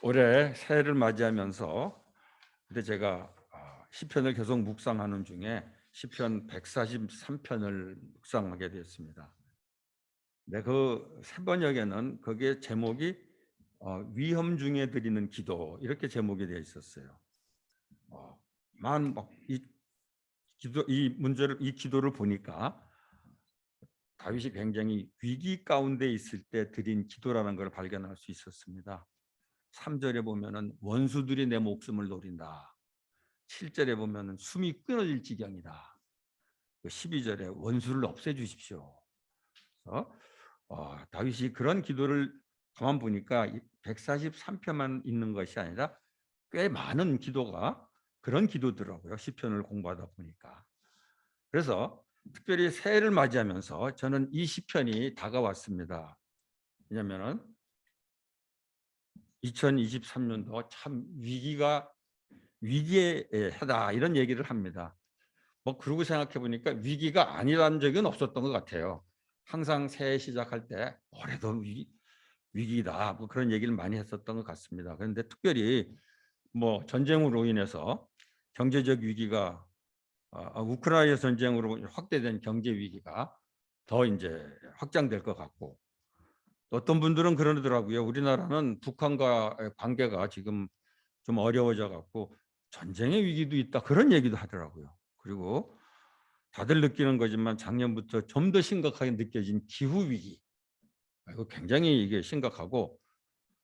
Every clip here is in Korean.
올해 새해를 맞이하면서 근데 제가 시편을 계속 묵상하는 중에 시편 143편을 묵상하게 됐습니다. 네, 그 세 번역에는 거기에 제목이 위험 중에 드리는 기도 이렇게 제목이 되어 있었어요. 막이 기도 이 문제를 이 기도를 보니까 다윗이 굉장히 위기 가운데 있을 때 드린 기도라는 걸 발견할 수 있었습니다. 3절에 보면은 원수들이 내 목숨을 노린다. 7절에 보면은 숨이 끊어질 지경이다. 12절에 원수를 없애 주십시오. 그래서 다윗이 그런 기도를 가만 보니까 143편만 있는 것이 아니라 꽤 많은 기도가 그런 기도더라고요. 시편을 공부하다 보니까. 그래서 특별히 새해를 맞이하면서 저는 이 시편이 다가왔습니다. 왜냐하면 2023년도 참 위기에 하다 이런 얘기를 합니다. 그러고 생각해 보니까 위기가 아니라는 적은 없었던 것 같아요. 항상 새해 시작할 때 올해도 위기다 그런 얘기를 많이 했었던 것 같습니다. 그런데 특별히 전쟁으로 인해서 경제적 위기가 우크라이나 전쟁으로 확대된 경제 위기가 더 이제 확장될 것 같고, 어떤 분들은 그러더라고요. 우리나라는 북한과의 관계가 지금 좀 어려워져 갖고 전쟁의 위기도 있다 그런 얘기도 하더라고요. 그리고 다들 느끼는 거지만 작년부터 좀 더 심각하게 느껴진 기후 위기. 이거 굉장히 이게 심각하고,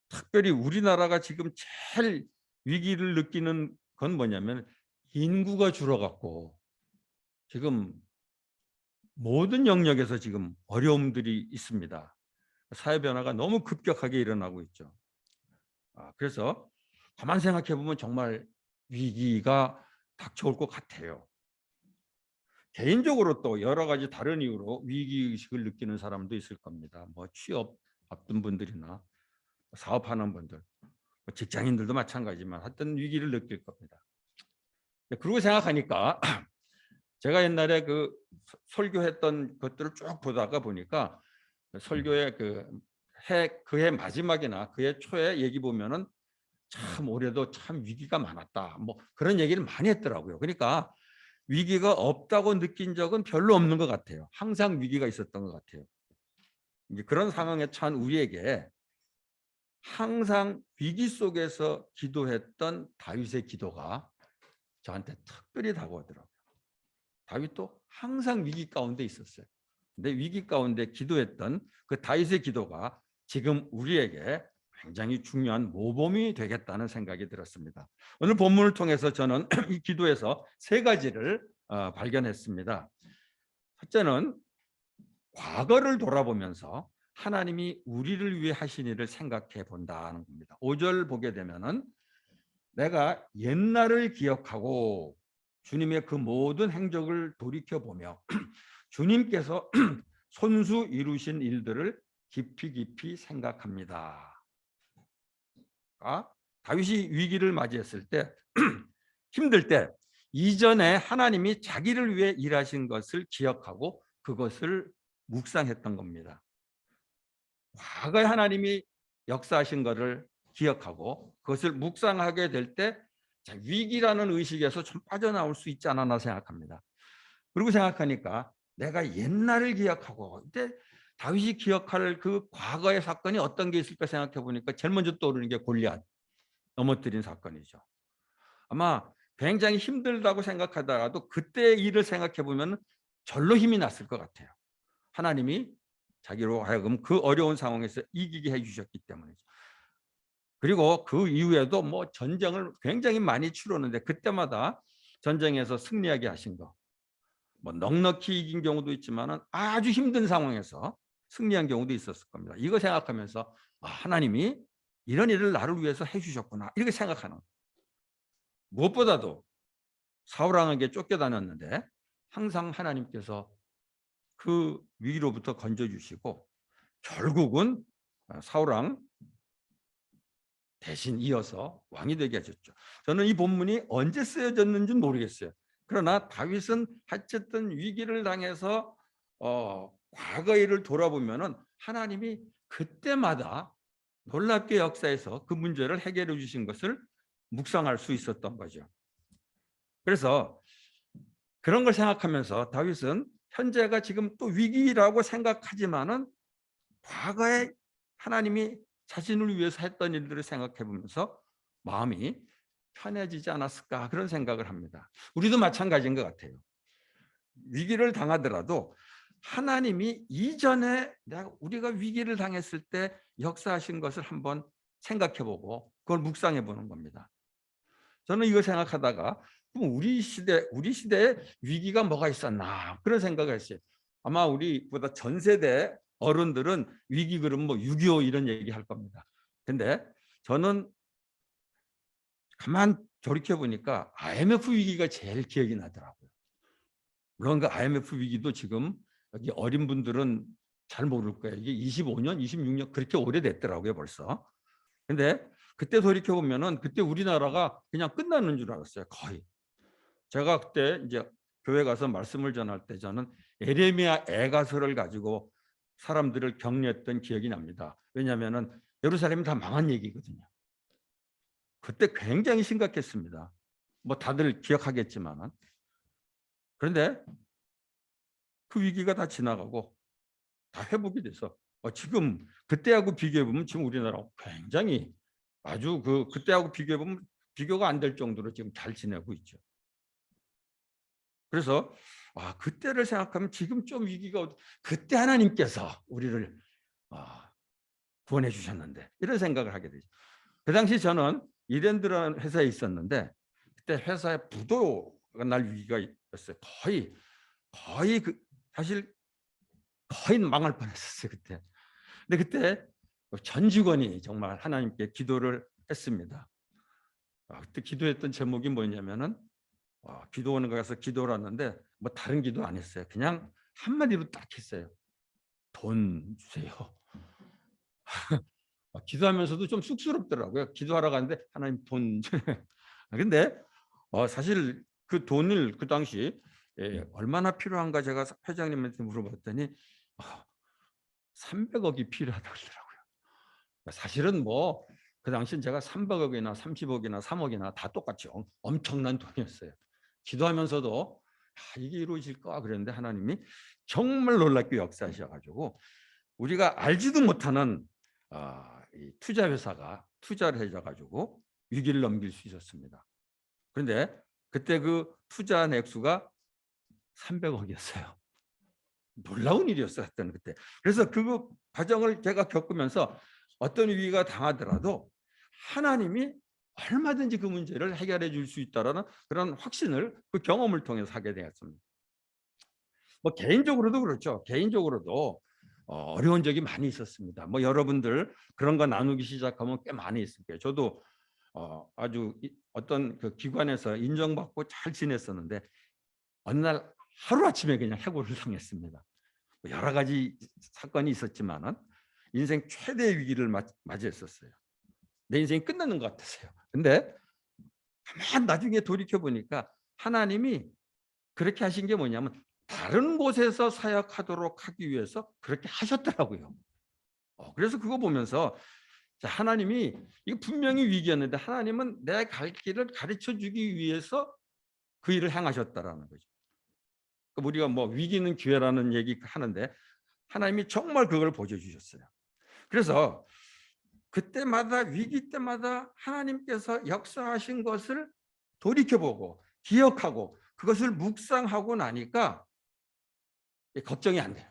특별히 우리나라가 지금 제일 위기를 느끼는 건 뭐냐면 인구가 줄어 갖고 지금 모든 영역에서 지금 어려움들이 있습니다. 사회 변화가 너무 급격하게 일어나고 있죠. 그래서 가만 생각해 보면 정말 위기가 닥쳐올 것 같아요. 개인적으로 또 여러 가지 다른 이유로 위기의식을 느끼는 사람도 있을 겁니다. 취업 앞둔 분들이나 사업하는 분들, 직장인들도 마찬가지지만 하여튼 위기를 느낄 겁니다. 그러고 생각하니까 제가 옛날에 그 설교했던 것들을 쭉 보다가 보니까 설교의 그해 마지막이나 그해 초에 얘기 보면은 참 올해도 참 위기가 많았다. 그런 얘기를 많이 했더라고요. 그러니까 위기가 없다고 느낀 적은 별로 없는 것 같아요. 항상 위기가 있었던 것 같아요. 이제 그런 상황에 처한 우리에게 항상 위기 속에서 기도했던 다윗의 기도가 저한테 특별히 다가오더라고요. 다윗도 항상 위기 가운데 있었어요. 근데 위기 가운데 기도했던 그 다윗의 기도가 지금 우리에게 굉장히 중요한 모범이 되겠다는 생각이 들었습니다. 오늘 본문을 통해서 저는 이 기도에서 세 가지를 발견했습니다. 첫째는 과거를 돌아보면서 하나님이 우리를 위해 하신 일을 생각해 본다는 겁니다. 5절 보게 되면은 내가 옛날을 기억하고 주님의 그 모든 행적을 돌이켜보며 주님께서 손수 이루신 일들을 깊이 깊이 생각합니다. 다윗이 위기를 맞이했을 때 힘들 때 이전에 하나님이 자기를 위해 일하신 것을 기억하고 그것을 묵상했던 겁니다. 과거에 하나님이 역사하신 것을 기억하고 그것을 묵상하게 될 때 위기라는 의식에서 좀 빠져나올 수 있지 않았나 생각합니다. 그리고 생각하니까 내가 옛날을 기억하고, 이때 다윗이 기억할 그 과거의 사건이 어떤 게 있을까 생각해 보니까 제일 먼저 떠오르는 게 골리앗 넘어뜨린 사건이죠. 아마 굉장히 힘들다고 생각하다가도 그때의 일을 생각해 보면 절로 힘이 났을 것 같아요. 하나님이 자기로 하여금 그 어려운 상황에서 이기게 해주셨기 때문이죠. 그리고 그 이후에도 전쟁을 굉장히 많이 치렀는데 그때마다 전쟁에서 승리하게 하신 거, 넉넉히 이긴 경우도 있지만 아주 힘든 상황에서 승리한 경우도 있었을 겁니다. 이거 생각하면서 하나님이 이런 일을 나를 위해서 해주셨구나 이렇게 생각하는, 무엇보다도 사울 왕에게 쫓겨다녔는데 항상 하나님께서 그 위기로부터 건져주시고 결국은 사울 왕 대신 이어서 왕이 되게 하셨죠. 저는 이 본문이 언제 쓰여졌는지는 모르겠어요. 그러나 다윗은 어쨌든 위기를 당해서 과거 일을 돌아보면은 하나님이 그때마다 놀랍게 역사에서 그 문제를 해결해 주신 것을 묵상할 수 있었던 거죠. 그래서 그런 걸 생각하면서 다윗은 현재가 지금 또 위기라고 생각하지만은 과거에 하나님이 자신을 위해서 했던 일들을 생각해 보면서 마음이 편해지지 않았을까 그런 생각을 합니다. 우리도 마찬가지인 것 같아요. 위기를 당하더라도 하나님이 이전에 우리가 위기를 당했을 때 역사하신 것을 한번 생각해 보고 그걸 묵상해 보는 겁니다. 저는 이걸 생각하다가 그럼 우리 시대에 위기가 뭐가 있었나 그런 생각을 했어요. 아마 우리보다 전 세대 어른들은 위기 그러면 뭐 6.25 이런 얘기 할 겁니다. 근데 저는 가만 돌이켜 보니까 IMF 위기가 제일 기억이 나더라고요. 물론 그 IMF 위기도 지금 여기 어린 분들은 잘 모를 거예요. 이게 25년, 26년 그렇게 오래됐더라고요, 벌써. 근데 그때 돌이켜 보면은 그때 우리나라가 그냥 끝나는 줄 알았어요, 거의. 제가 그때 이제 교회 가서 말씀을 전할 때 저는 에레미야 애가서를 가지고 사람들을 격려했던 기억이 납니다. 왜냐하면은 예루살렘이 다 망한 얘기거든요. 그때 굉장히 심각했습니다. 뭐 다들 기억하겠지만은. 그런데 그 위기가 다 지나가고 다 회복이 돼서 지금 그때하고 비교해 보면 지금 우리나라 굉장히 아주 그때하고 비교해 보면 비교가 안 될 정도로 지금 잘 지내고 있죠. 그래서 그때를 생각하면 지금 좀 위기가 그때 하나님께서 우리를 구원해 주셨는데 이런 생각을 하게 되죠. 그 당시 저는 이랜드라는 회사에 있었는데 그때 회사에 부도가 날 위기가 있었어요. 거의 사실 거의 망할 뻔했었어요 그때. 근데 그때 전 직원이 정말 하나님께 기도를 했습니다. 그때 기도했던 제목이 뭐냐면은 기도원에 가서 기도를 하는데 뭐 다른 기도 안 했어요. 그냥 한마디로 딱 했어요. 돈 주세요. 기도하면서도 좀 쑥스럽더라고요. 기도하러 가는데 하나님 돈. 근데 사실 그 돈을 그 당시 얼마나 필요한가 제가 회장님한테 물어봤더니 300억이 필요하다고 하더라고요. 사실은 뭐 그 당시엔 제가 300억이나 30억이나 3억이나 다 똑같이 엄청난 돈이었어요. 기도하면서도 이게 이루어질까 그랬는데 하나님이 정말 놀랍게 역사하셔가지고 우리가 알지도 못하는 이 투자 회사가 투자를 해줘가지고 위기를 넘길 수 있었습니다. 그런데 그때 그 투자 액수가 300억이었어요. 놀라운 일이었어요. 그때. 그래서 그 과정을 제가 겪으면서 어떤 위기가 당하더라도 하나님이 얼마든지 그 문제를 해결해 줄 수 있다라는 그런 확신을 그 경험을 통해서 하게 되었습니다. 뭐 개인적으로도 그렇죠. 개인적으로도 어려운 적이 많이 있었습니다. 뭐 여러분들 그런 거 나누기 시작하면 꽤 많이 있을 거예요. 저도 아주 어떤 그 기관에서 인정받고 잘 지냈었는데 어느 날 하루아침에 그냥 해고를 당했습니다. 여러 가지 사건이 있었지만은 인생 최대의 위기를 맞이했었어요. 내 인생이 끝나는 것 같았어요. 근데 가만 나중에 돌이켜 보니까 하나님이 그렇게 하신 게 뭐냐면 다른 곳에서 사역하도록 하기 위해서 그렇게 하셨더라고요. 그래서 그거 보면서 하나님이 이거 분명히 위기였는데 하나님은 내 갈 길을 가르쳐 주기 위해서 그 일을 행하셨다라는 거죠. 우리가 뭐 위기는 기회라는 얘기 하는데 하나님이 정말 그걸 보여주셨어요. 그래서 그때마다 위기 때마다 하나님께서 역사하신 것을 돌이켜보고 기억하고 그것을 묵상하고 나니까 걱정이 안 돼요.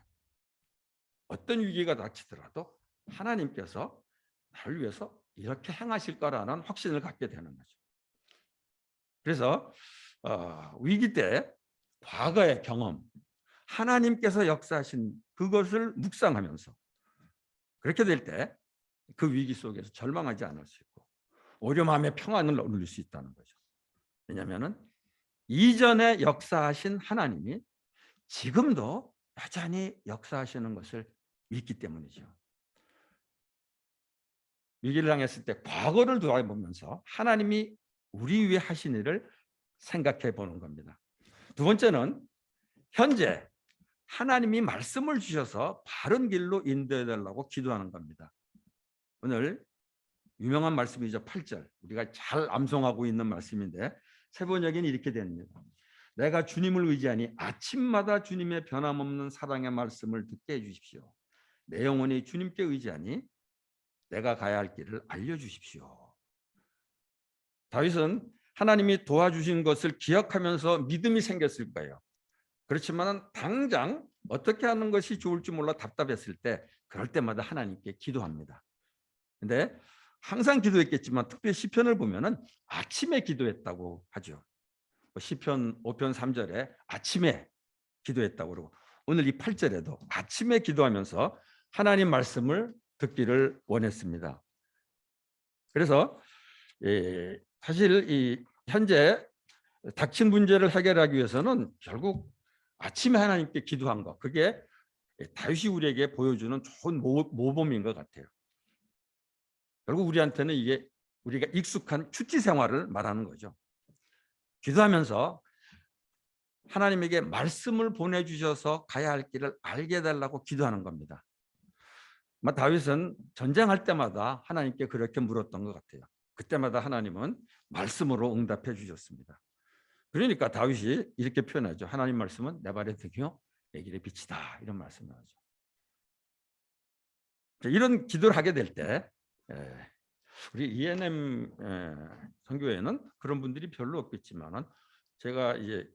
어떤 위기가 닥치더라도 하나님께서 나를 위해서 이렇게 행하실 거라는 확신을 갖게 되는 거죠. 그래서 위기 때 과거의 경험, 하나님께서 역사하신 그것을 묵상하면서 그렇게 될 때 그 위기 속에서 절망하지 않을 수 있고 오히려 마음의 평안을 누릴 수 있다는 거죠. 왜냐하면 이전에 역사하신 하나님이 지금도 여전히 역사하시는 것을 믿기 때문이죠. 위기를 당했을 때 과거를 돌아보면서 하나님이 우리 위해 하신 일을 생각해 보는 겁니다. 두 번째는 현재 하나님이 말씀을 주셔서 바른 길로 인도해 달라고 기도하는 겁니다. 오늘 유명한 말씀이죠. 8절. 우리가 잘 암송하고 있는 말씀인데 세 번역에는 이렇게 됩니다. 내가 주님을 의지하니 아침마다 주님의 변함없는 사랑의 말씀을 듣게 해주십시오. 내 영혼이 주님께 의지하니 내가 가야 할 길을 알려주십시오. 다윗은 하나님이 도와주신 것을 기억하면서 믿음이 생겼을 거예요. 그렇지만 당장 어떻게 하는 것이 좋을지 몰라 답답했을 때 그럴 때마다 하나님께 기도합니다. 근데 항상 기도했겠지만 특별히 시편을 보면은 아침에 기도했다고 하죠. 시편 5편 3절에 아침에 기도했다고 그러고 오늘 이 8절에도 아침에 기도하면서 하나님 말씀을 듣기를 원했습니다. 그래서 사실 이 현재 닥친 문제를 해결하기 위해서는 결국 아침에 하나님께 기도한 것, 그게 다윗이 우리에게 보여주는 좋은 모범인 것 같아요. 결국 우리한테는 이게 우리가 익숙한 큐티 생활을 말하는 거죠. 기도하면서 하나님에게 말씀을 보내주셔서 가야 할 길을 알게 해달라고 기도하는 겁니다. 다윗은 전쟁할 때마다 하나님께 그렇게 물었던 것 같아요. 그때마다 하나님은 말씀으로 응답해 주셨습니다. 그러니까 다윗이 이렇게 표현하죠. 하나님 말씀은 내 발의 등이요 내 길의 빛이다. 이런 말씀을 하죠. 이런 기도를 하게 될 때 우리 ENM 선교회는 그런 분들이 별로 없겠지만은 제가 이제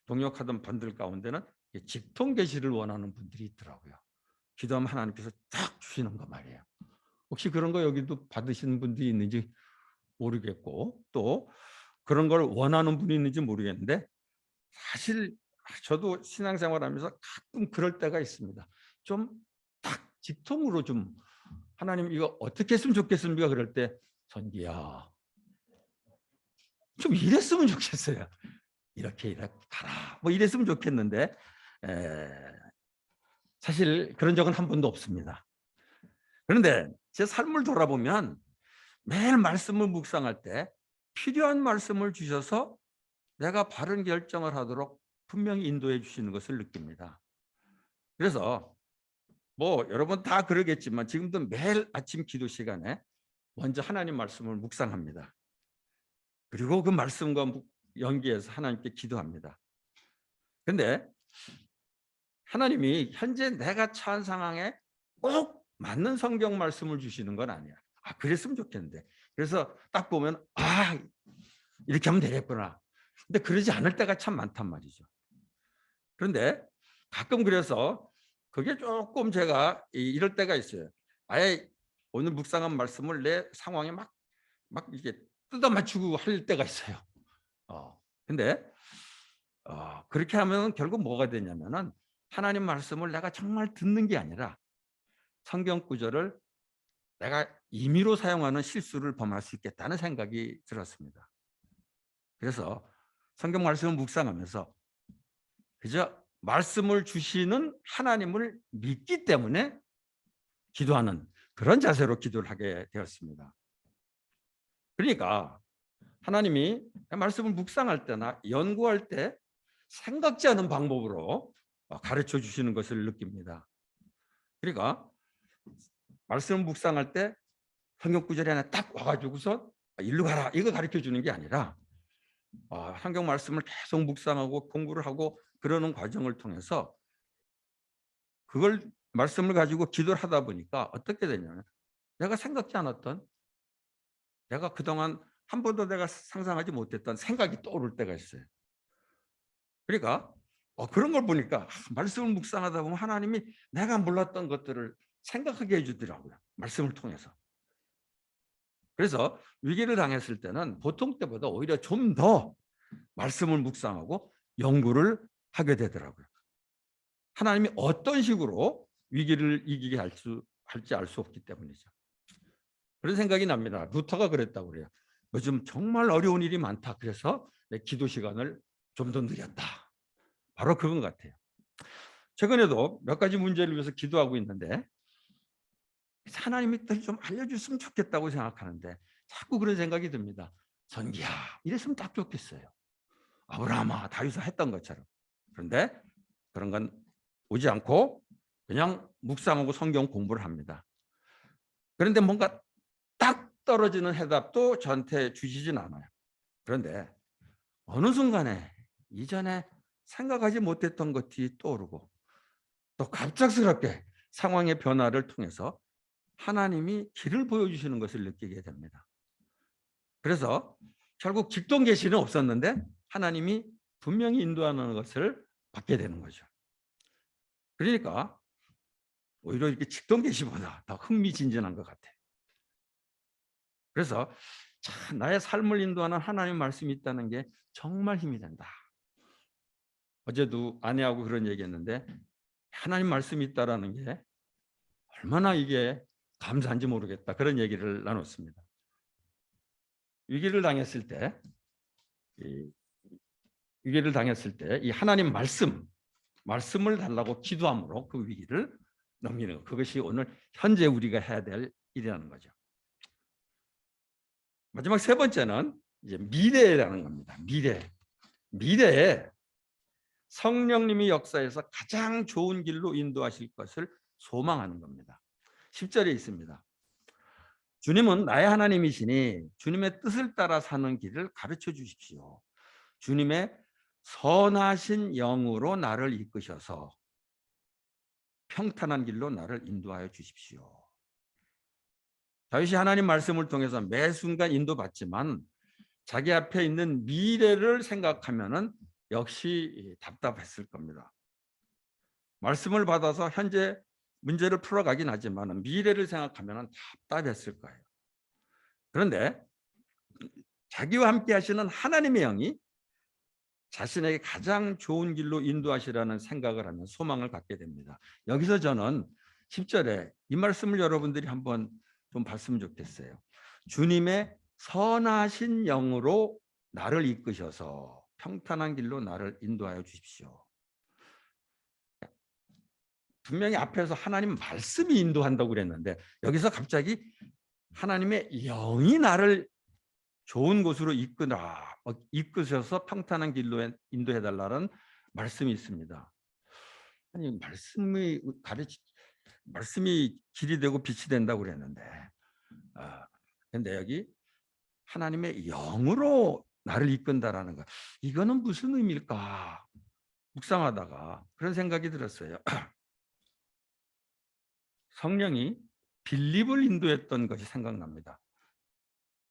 동역하던 분들 가운데는 직통 계시를 원하는 분들이 있더라고요. 기도하면 하나님께서 딱 주시는 거 말이에요. 혹시 그런 거 여기도 받으시는 분들이 있는지 모르겠고 또 그런 걸 원하는 분이 있는지 모르겠는데 사실 저도 신앙생활하면서 가끔 그럴 때가 있습니다. 좀 딱 직통으로 좀 하나님 이거 어떻게 했으면 좋겠습니까? 그럴 때 전기야 좀 이랬으면 좋겠어요. 이렇게 가라 뭐 이랬으면 좋겠는데 사실 그런 적은 한 번도 없습니다. 그런데 제 삶을 돌아보면 매일 말씀을 묵상할 때 필요한 말씀을 주셔서 내가 바른 결정을 하도록 분명히 인도해 주시는 것을 느낍니다. 그래서 뭐 여러분 다 그러겠지만 지금도 매일 아침 기도 시간에 먼저 하나님 말씀을 묵상합니다. 그리고 그 말씀과 연계해서 하나님께 기도합니다. 그런데 하나님이 현재 내가 처한 상황에 꼭 맞는 성경 말씀을 주시는 건 아니야. 그랬으면 좋겠는데. 그래서 딱 보면 이렇게 하면 되겠구나. 근데 그러지 않을 때가 참 많단 말이죠. 그런데 가끔 그래서 그게 조금 제가 이럴 때가 있어요. 아예 오늘 묵상한 말씀을 내 상황에 막 이렇게 뜯어 맞추고 할 때가 있어요. 근데 그렇게 하면 결국 뭐가 되냐면은 하나님 말씀을 내가 정말 듣는 게 아니라 성경 구절을 내가 임의로 사용하는 실수를 범할 수 있겠다는 생각이 들었습니다. 그래서 성경 말씀을 묵상하면서 그저 말씀을 주시는 하나님을 믿기 때문에 기도하는 그런 자세로 기도를 하게 되었습니다. 그러니까 하나님이 말씀을 묵상할 때나 연구할 때 생각지 않은 방법으로 가르쳐 주시는 것을 느낍니다. 그러니까 말씀을 묵상할 때 성경 구절이 하나 딱 와가지고서 일로 가라 이거 가르쳐 주는 게 아니라 성경 말씀을 계속 묵상하고 공부를 하고 그러는 과정을 통해서 그걸 말씀을 가지고 기도를 하다 보니까 어떻게 되냐면 내가 생각지 않았던 내가 그동안 한 번도 내가 상상하지 못했던 생각이 떠오를 때가 있어요. 그러니까 그런 걸 보니까 말씀을 묵상하다 보면 하나님이 내가 몰랐던 것들을 생각하게 해주더라고요. 말씀을 통해서. 그래서 위기를 당했을 때는 보통 때보다 오히려 좀 더 말씀을 묵상하고 연구를 하게 되더라고요. 하나님이 어떤 식으로 위기를 이기게 할지 알 수 없기 때문이죠. 그런 생각이 납니다. 루터가 그랬다고 그래요. 요즘 정말 어려운 일이 많다. 그래서 내 기도 시간을 좀 더 늘렸다. 바로 그건 같아요. 최근에도 몇 가지 문제를 위해서 기도하고 있는데 하나님이 좀 알려줬으면 좋겠다고 생각하는데 자꾸 그런 생각이 듭니다. 전기야 이랬으면 딱 좋겠어요. 아브라함아 다윗이 했던 것처럼. 그런데 그런 건 오지 않고 그냥 묵상하고 성경 공부를 합니다. 그런데 뭔가 딱 떨어지는 해답도 저한테 주시진 않아요. 그런데 어느 순간에 이전에 생각하지 못했던 것이 떠오르고 또 갑작스럽게 상황의 변화를 통해서 하나님이 길을 보여주시는 것을 느끼게 됩니다. 그래서 결국 직동 계시는 없었는데 하나님이 분명히 인도하는 것을 받게 되는 거죠. 그러니까 오히려 이렇게 직동 계시보다 더 흥미진진한 것 같아요. 그래서 참 나의 삶을 인도하는 하나님 말씀이 있다는 게 정말 힘이 된다. 어제도 아내하고 그런 얘기했는데 하나님 말씀이 있다라는 게 얼마나 이게 감사한지 모르겠다. 그런 얘기를 나눴습니다. 위기를 당했을 때, 이 하나님 말씀을 달라고 기도함으로 그 위기를 넘기는 것. 그것이 오늘 현재 우리가 해야 될 일이라는 거죠. 마지막 세 번째는 이제 미래라는 겁니다. 미래에 성령님이 역사에서 가장 좋은 길로 인도하실 것을 소망하는 겁니다. 10절에 있습니다. 주님은 나의 하나님이시니 주님의 뜻을 따라 사는 길을 가르쳐 주십시오. 주님의 선하신 영으로 나를 이끄셔서 평탄한 길로 나를 인도하여 주십시오. 다윗이 하나님 말씀을 통해서 매 순간 인도받지만 자기 앞에 있는 미래를 생각하면은 역시 답답했을 겁니다. 말씀을 받아서 현재 문제를 풀어가긴 하지만 미래를 생각하면 답답했을 거예요. 그런데 자기와 함께 하시는 하나님의 영이 자신에게 가장 좋은 길로 인도하시라는 생각을 하면 소망을 갖게 됩니다. 여기서 저는 10절에 이 말씀을 여러분들이 한번 좀 봤으면 좋겠어요. 주님의 선하신 영으로 나를 이끄셔서 평탄한 길로 나를 인도하여 주십시오. 분명히 앞에서 하나님 말씀이 인도한다고 그랬는데 여기서 갑자기 하나님의 영이 나를 좋은 곳으로 이끄셔서 평탄한 길로 인도해달라는 말씀이 있습니다. 아니 말씀이 길이 되고 빛이 된다고 그랬는데, 근데 여기 하나님의 영으로 나를 이끈다라는 거, 이거는 무슨 의미일까 묵상하다가 그런 생각이 들었어요. 성령이 빌립을 인도했던 것이 생각납니다.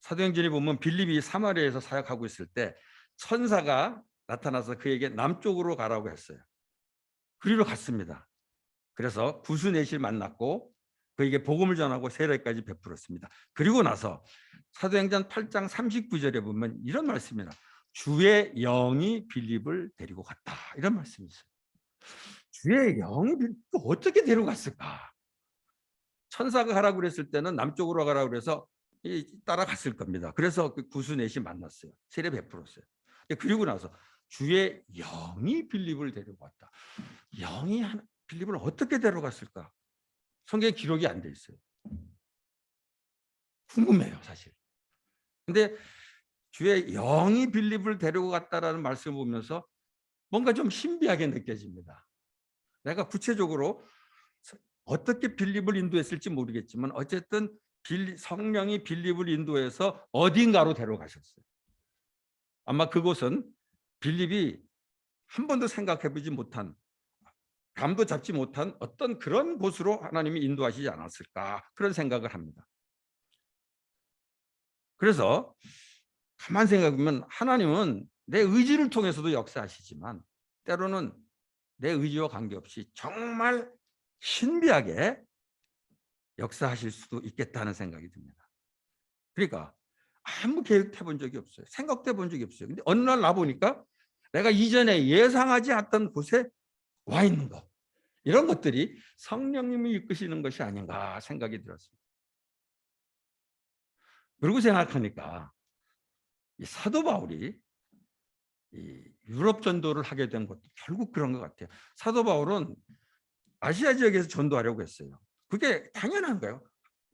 사도행전에 보면 빌립이 사마리아에서 사역하고 있을 때 천사가 나타나서 그에게 남쪽으로 가라고 했어요. 그리로 갔습니다. 그래서 구스넷을 만났고 그에게 복음을 전하고 세례까지 베풀었습니다. 그리고 나서 사도행전 8장 39절에 보면 이런 말씀이나 주의 영이 빌립을 데리고 갔다. 이런 말씀이 있어요. 주의 영이 빌립을 어떻게 데려갔을까? 천사가 가라고 그랬을 때는 남쪽으로 가라고 그래서 따라갔을 겁니다. 그래서 그 구스넷이 만났어요. 세례 베풀었어요. 그리고 나서 주의 영이 빌립을 데리고 왔다. 영이 빌립을 어떻게 데려갔을까? 성경에 기록이 안 돼 있어요. 궁금해요, 사실. 근데 주의 영이 빌립을 데리고 갔다라는 말씀을 보면서 뭔가 좀 신비하게 느껴집니다. 내가 구체적으로 어떻게 빌립을 인도했을지 모르겠지만 어쨌든 성령이 빌립을 인도해서 어딘가로 데려가셨어요. 아마 그곳은 빌립이 한 번도 생각해보지 못한, 감도 잡지 못한 어떤 그런 곳으로 하나님이 인도하시지 않았을까, 그런 생각을 합니다. 그래서 가만 생각해보면 하나님은 내 의지를 통해서도 역사하시지만 때로는 내 의지와 관계없이 정말 신비하게 역사하실 수도 있겠다는 생각이 듭니다. 그러니까 아무 계획해 본 적이 없어요. 생각해 본 적이 없어요. 근데 어느 날 나보니까 내가 이전에 예상하지 않았던 곳에 와 있는 것, 이런 것들이 성령님이 이끄시는 것이 아닌가 생각이 들었습니다. 그리고 생각하니까 이 사도 바울이 이 유럽 전도를 하게 된 것도 결국 그런 것 같아요. 사도 바울은 아시아 지역에서 전도하려고 했어요. 그게 당연한 거예요.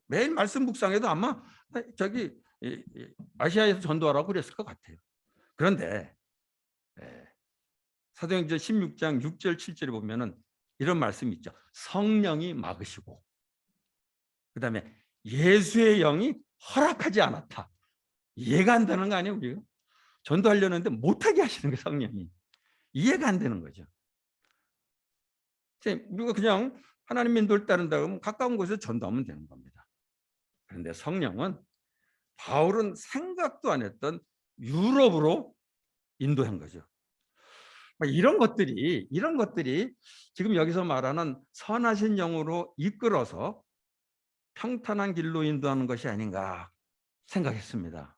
매일 말씀 묵상에도 아마 저기 아시아에서 전도하라고 그랬을 것 같아요. 그런데 사도행전 16장 6절 7절에 보면은 이런 말씀이 있죠. 성령이 막으시고 그다음에 예수의 영이 허락하지 않았다. 이해가 안 되는 거 아니에요, 우리가? 전도하려는데 못하게 하시는 게 성령이. 이해가 안 되는 거죠. 우리가 그냥 하나님 인도를 따른다 그러면 가까운 곳에서 전도하면 되는 겁니다. 그런데 성령은 바울은 생각도 안 했던 유럽으로 인도한 거죠. 이런 것들이 지금 여기서 말하는 선하신 영으로 이끌어서 평탄한 길로 인도하는 것이 아닌가 생각했습니다.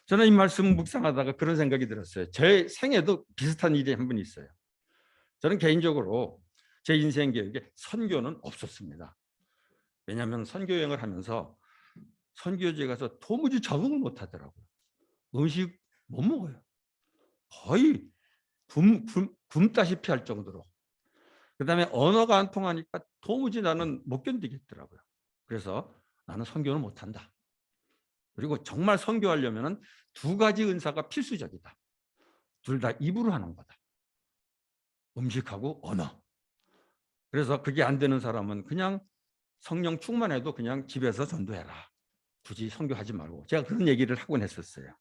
저는 이 말씀 묵상하다가 그런 생각이 들었어요. 제 생에도 비슷한 일이 한 번 있어요. 저는 개인적으로 제 인생 계획에 선교는 없었습니다. 왜냐하면 선교 여행을 하면서 선교지에 가서 도무지 적응을 못 하더라고요. 음식 못 먹어요. 거의 굶다시피 할 정도로. 그다음에 언어가 안 통하니까 도무지 나는 못 견디겠더라고요. 그래서 나는 선교는 못한다. 그리고 정말 선교하려면 두 가지 은사가 필수적이다. 둘 다 입으로 하는 거다. 음식하고 언어. 그래서 그게 안 되는 사람은 그냥 성령 충만해도 그냥 집에서 전도해라. 굳이 선교하지 말고. 제가 그런 얘기를 하곤 했었어요.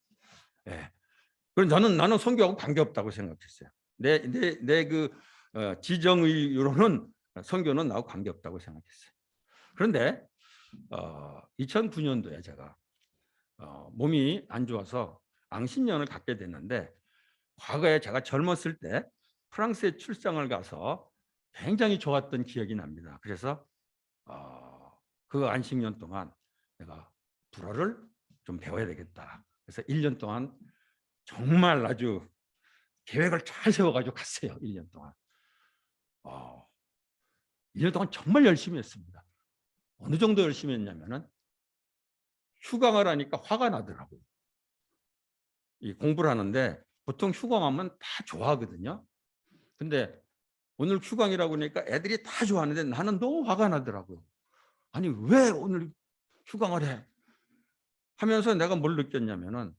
예. 그래서 나는 선교하고 관계없다고 생각했어요. 내 지정의로는 선교는 나하고 관계없다고 생각했어요. 그런데 2009년도에 제가 몸이 안 좋아서 앙신년을 갖게 됐는데, 과거에 제가 젊었을 때 프랑스에 출장을 가서 굉장히 좋았던 기억이 납니다. 그래서 그 안식년 동안 내가 불어를 좀 배워야 되겠다. 그래서 1년 동안 정말 아주 계획을 잘 세워가지고 갔어요. 1년 동안. 1년 동안 정말 열심히 했습니다. 어느 정도 열심히 했냐면은 휴강을 하니까 화가 나더라고요. 이 공부를 하는데 보통 휴강하면 다 좋아하거든요. 근데 오늘 휴강이라고 하니까 애들이 다 좋아하는데 나는 너무 화가 나더라고요. 아니 왜 오늘 휴강을 해? 하면서 내가 뭘 느꼈냐면은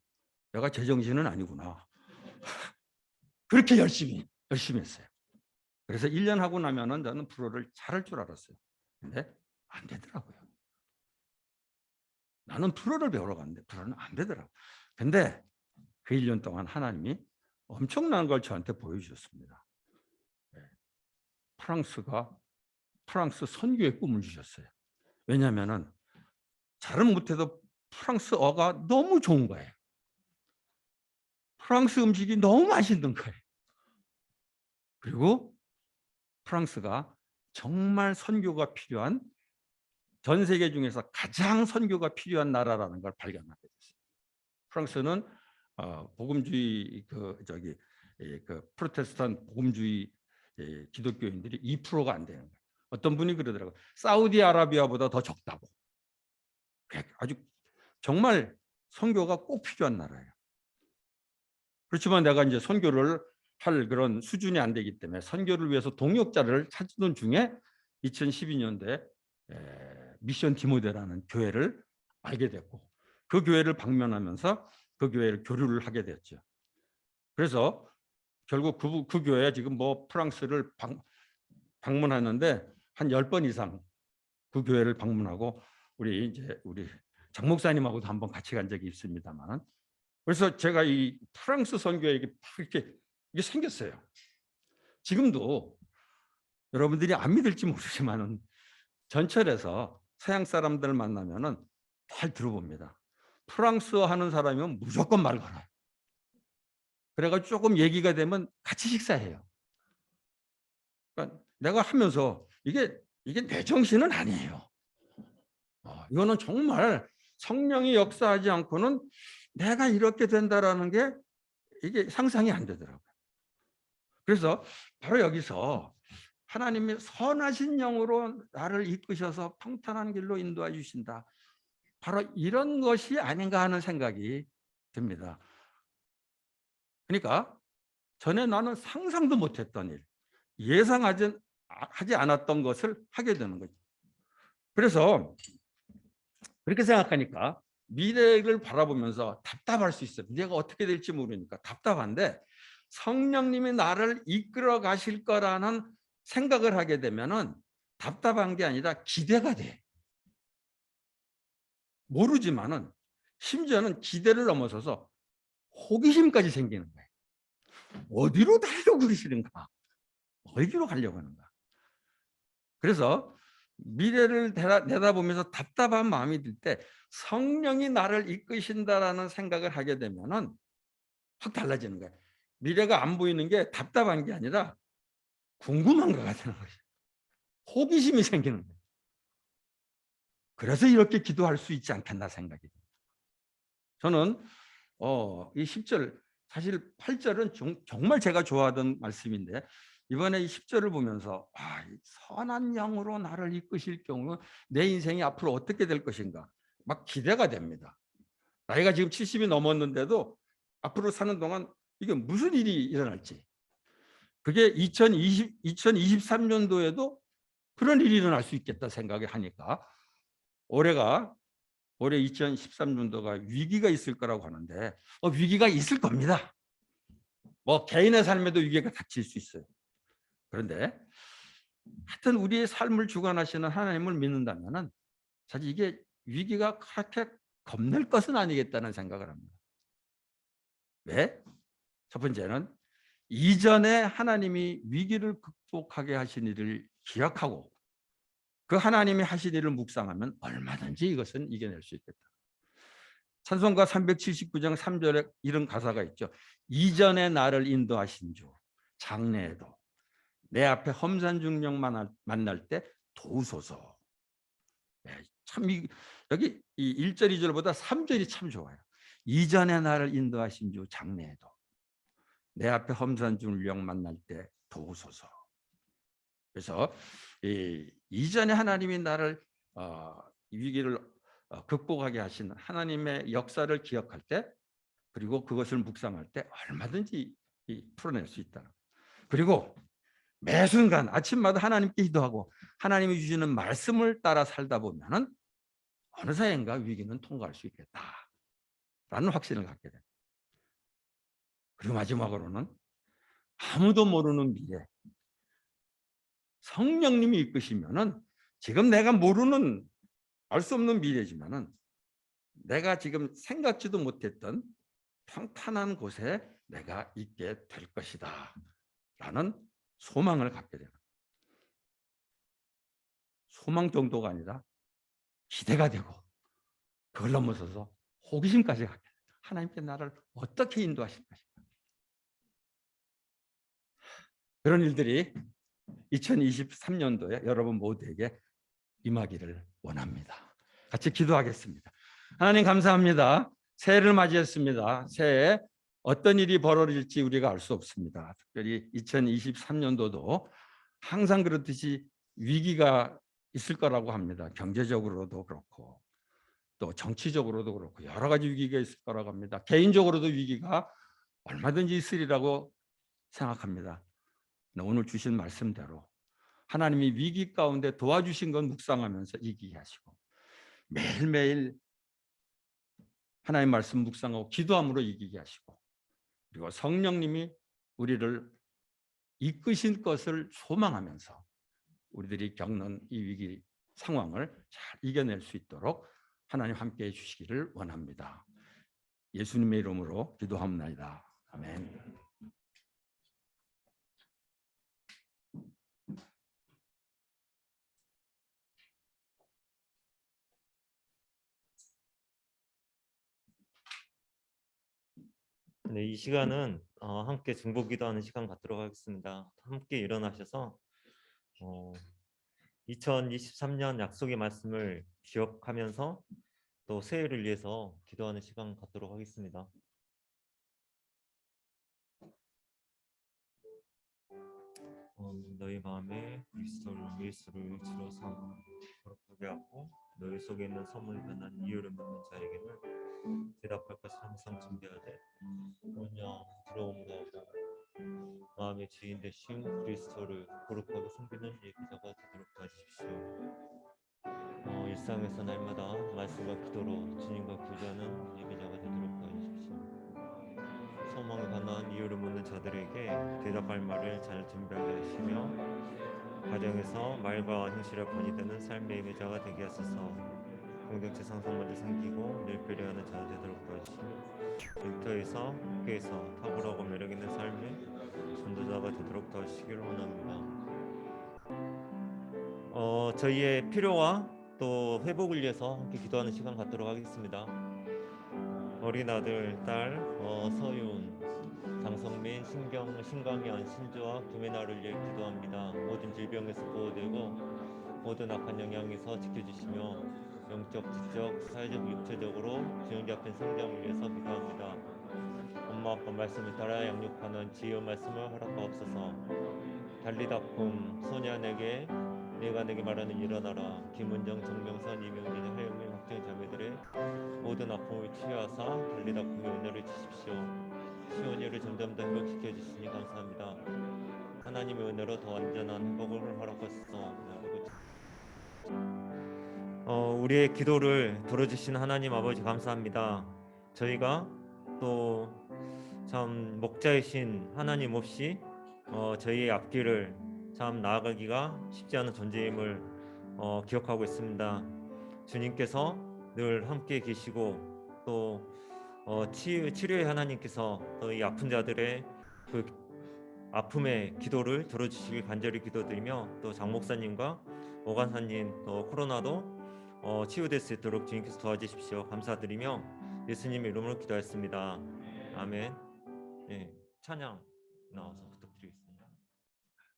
내가 제정신은 아니구나. 그렇게 열심히 했어요. 그래서 1년 하고 나면은 저는 불어를 잘할 줄 알았어요. 근데 안 되더라고요. 나는 불어를 배우러 갔는데 불어는 안 되더라고요. 근데 그 1년 동안 하나님이 엄청난 걸 저한테 보여주셨습니다. 프랑스 선교의 꿈을 주셨어요. 왜냐하면은 잘은 못해도 프랑스어가 너무 좋은 거예요. 프랑스 음식이 너무 맛있는 거예요. 그리고 프랑스가 정말 선교가 필요한, 전 세계 중에서 가장 선교가 필요한 나라라는 걸 발견하게 됐어요. 프랑스는 복음주의 프로테스탄 복음주의 기독교인들이 2%가 안 되는 거예요. 어떤 분이 그러더라고요. 사우디아라비아보다 더 적다고. 아주 정말 선교가 꼭 필요한 나라예요. 그렇지만 내가 이제 선교를 할 그런 수준이 안 되기 때문에 선교를 위해서 동역자를 찾는 중에 2012년도에 미션 디모데라는 교회를 알게 됐고, 그 교회를 방문하면서 그 교회를 교류를 하게 됐죠. 그래서 결국 그 교회에 지금 뭐 프랑스를 방문하는데 한 10번 이상 그 교회를 방문하고 우리 장 목사님하고도 한번 같이 간 적이 있습니다만, 그래서 제가 이 프랑스 선교에 이렇게 생겼어요. 지금도 여러분들이 안 믿을지 모르지만 전철에서 서양 사람들 만나면은 잘 들어봅니다. 프랑스어 하는 사람이면 무조건 말 걸어요. 그래가지고 조금 얘기가 되면 같이 식사해요. 그러니까 내가 하면서 이게 내 정신은 아니에요. 이거는 정말 성령이 역사하지 않고는 내가 이렇게 된다라는 게 이게 상상이 안 되더라고요. 그래서 바로 여기서 하나님이 선하신 영으로 나를 이끄셔서 평탄한 길로 인도해 주신다. 바로 이런 것이 아닌가 하는 생각이 듭니다. 그러니까 전에 나는 상상도 못했던 일, 예상하지 않았던 것을 하게 되는 거죠. 그래서 그렇게 생각하니까 미래를 바라보면서 답답할 수 있어요. 미래가 어떻게 될지 모르니까 답답한데, 성령님이 나를 이끌어 가실 거라는 생각을 하게 되면은 답답한 게 아니라 기대가 돼. 모르지만은 심지어는 기대를 넘어서서 호기심까지 생기는 거예요. 어디로 가려고 그러시는가? 어디로 가려고 하는가? 그래서 미래를 내다보면서 답답한 마음이 들 때 성령이 나를 이끄신다라는 생각을 하게 되면은 확 달라지는 거예요. 미래가 안 보이는 게 답답한 게 아니라 궁금한 것 같은 거예요. 호기심이 생기는 거예요. 그래서 이렇게 기도할 수 있지 않겠나 생각이 듭니다. 저는 이 10절, 사실 8절은 정말 제가 좋아하던 말씀인데 이번에 이 10절을 보면서 이 선한 영으로 나를 이끄실 경우 내 인생이 앞으로 어떻게 될 것인가 막 기대가 됩니다. 나이가 지금 70이 넘었는데도 앞으로 사는 동안 이게 무슨 일이 일어날지, 그게 2023년도에도 그런 일이 일어날 수 있겠다 생각을 하니까 올해 2013년도가 위기가 있을 거라고 하는데 위기가 있을 겁니다. 뭐 개인의 삶에도 위기가 닥칠 수 있어요. 그런데 하여튼 우리의 삶을 주관하시는 하나님을 믿는다면은 사실 이게 위기가 그렇게 겁낼 것은 아니겠다는 생각을 합니다. 왜? 첫 번째는 이전에 하나님이 위기를 극복하게 하신 일을 기억하고 그 하나님이 하신 일을 묵상하면 얼마든지 이것은 이겨낼 수 있겠다. 찬송가 379장 3절에 이런 가사가 있죠. 이전에 나를 인도하신 주 장래에도 내 앞에 험산중령 만날 때 도우소서. 참 여기 이 1절 2절보다 3절이 참 좋아요. 이전에 나를 인도하신 주 장래에도 내 앞에 험산중령 만날 때 도우소서. 그래서 이전에 하나님이 나를 위기를 극복하게 하신 하나님의 역사를 기억할 때 그리고 그것을 묵상할 때 얼마든지 풀어낼 수 있다. 그리고 매 순간 아침마다 하나님께 기도하고 하나님이 주시는 말씀을 따라 살다 보면은 어느 사이인가 위기는 통과할 수 있겠다라는 확신을 갖게 됩니다. 그리고 마지막으로는 아무도 모르는 미래, 성령님이 이끄시면은 지금 내가 모르는 알 수 없는 미래지만은 내가 지금 생각지도 못했던 평탄한 곳에 내가 있게 될 것이다 라는 소망을 갖게 되는, 소망 정도가 아니라 기대가 되고 그걸 넘어서서 호기심까지 갖게 됩니다. 하나님께 나를 어떻게 인도하실 것인가. 그런 일들이 2023년도에 여러분 모두에게 임하기를 원합니다. 같이 기도하겠습니다. 하나님 감사합니다. 새해를 맞이했습니다. 새해 어떤 일이 벌어질지 우리가 알 수 없습니다. 특별히 2023년도도 항상 그렇듯이 위기가 있을 거라고 합니다. 경제적으로도 그렇고 또 정치적으로도 그렇고 여러 가지 위기가 있을 거라고 합니다. 개인적으로도 위기가 얼마든지 있으리라고 생각합니다. 오늘 주신 말씀대로 하나님이 위기 가운데 도와주신 건 묵상하면서 이기게 하시고 매일매일 하나님 말씀 묵상하고 기도함으로 이기게 하시고 그리고 성령님이 우리를 이끄신 것을 소망하면서 우리들이 겪는 이 위기 상황을 잘 이겨낼 수 있도록 하나님 함께해 주시기를 원합니다. 예수님의 이름으로 기도합니다. 아멘. 네, 이 시간은 함께 중보기도하는 시간 갖도록 하겠습니다. 함께 일어나셔서 2023년 약속의 말씀을 기억하면서 또 새해를 위해서 기도하는 시간 갖도록 하겠습니다. 너희 마음에 그리스도를 예수를 주로 삼아 거룩하게 하고 너희 속에 있는 소문이 변한 이유를 묻는 자에게는 대답할 것을 항상 준비하되 오냐 들어오므로 하고 마음의 주인 되신 그리스도를 거룩하게 섬기는 예비자가 되도록 도와주십시오. 일상에서 날마다 말씀과 기도로 주님과 교제하는 예비자가 되도록 도와주십시오. 소망에 관한 이유를 묻는 자들에게 대답할 말을 잘 준비하게 하시며 가정에서 말과 행실에 본이 되는 삶의 예배자가 되게 하소서. 공동체 상성 먼저 생기고 늘 배려하는 자가 되도록 도와주시며 일터에서 학교에서 탁월하고 매력 있는 삶의 전도자가 되도록 도와주시기를 원합니다. 저희의 필요와 또 회복을 위해서 함께 기도하는 시간 갖도록 하겠습니다. 어린 아들, 딸, 서윤, 장성민, 신강현, 신주와 금혜나를 위해 기도합니다. 모든 질병에서 보호되고 모든 악한 영향에서 지켜주시며 영적, 지적, 사회적, 육체적으로 균형 잡힌 성장을 위해서 기도합니다. 엄마 아빠 말씀을 따라 양육하는 지혜의 말씀을 허락하옵소서. 달리다품 소년에게 내가 내게 말하는 일어나라. 김은정, 정명선, 이명진, 하영민, 학생 자매들의 모든 아픔을 치유하사 달리다품의 은혜를 주십시오. 시온이를 점점 더 회복시켜 주시니 감사합니다. 하나님의 은혜로 더 완전한 회복을 허락하소서. 우리의 기도를 들어주신 하나님 아버지 감사합니다. 저희가 또 참 목자이신 하나님 없이 저희의 앞길을 참 나아가기가 쉽지 않은 존재임을 기억하고 있습니다. 주님께서 늘 함께 계시고 또 치료의 하나님께서 또 이 아픈 자들의 그 아픔의 기도를 들어주시길 간절히 기도드리며 또 장 목사님과 오간사님 또 코로나도 치유될 수 있도록 주님께서 도와주십시오. 감사드리며 예수님의 이름으로 기도했습니다. 아멘. 네, 찬양 나와서.